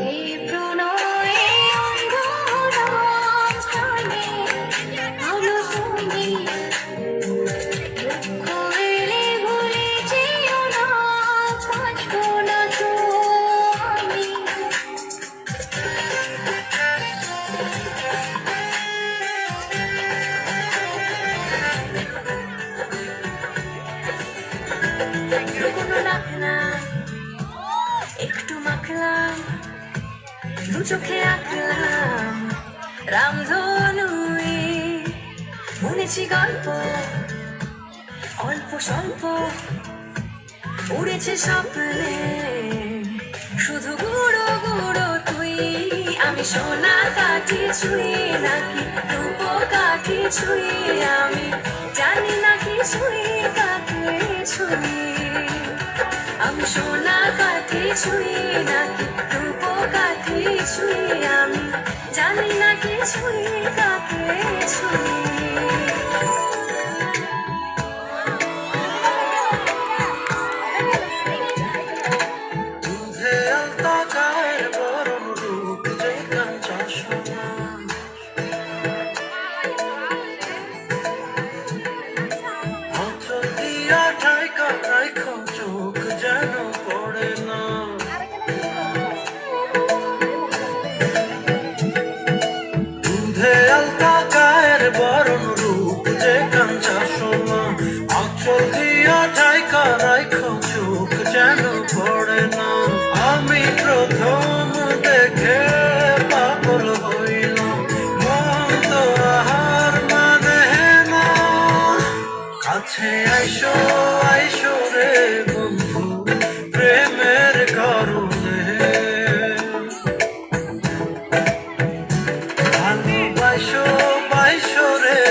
এই প্রণয়ে অঙ্গরাগ টানে আলো তুমি দুঃখ এলে ভুলে যেও না, বাঁচবো না তো আমি। কোনো লাভ নাই, একটু মাখলাম, দু চোখে আঁকলাম রামধনুই, বুনেছি গল্প অল্প স্বল্প, উড়েছে স্বপ্নে শুধু গুঁড়ো গুঁড়ো তুই। আমি সোনা কাঠি ছুঁই নাকি রূপ কাঠি ছুঁই, আমি জানি না কি ছুঁই কাকে ছুঁই। আমি সোনা কাঠি ছুঁই নাকি রূপ কাঠি ছুঁই, আমি জানি না কি ছুঁই কাকে ছুঁই। দুধে আলতা গায়ের বরণ রূপ যে কাঞ্চা সোনা, আঁচল দিয়া ঢাকা রাইখো চোখ যেন পড়ে না। দুধে আলতা গায়ের বরণ রূপ যে কাঞ্চা সোনা, আঁচল দিয়া ঢাকা রাইখো চোখ যেন পড়ে না। আমি প্রথম দেখে পাগল হইলাম, মন তো আহার মানে না। কাছে আইসো আইসো রে বন্ধু প্রেমের কারণে, ভালোবাসো বাইসো রে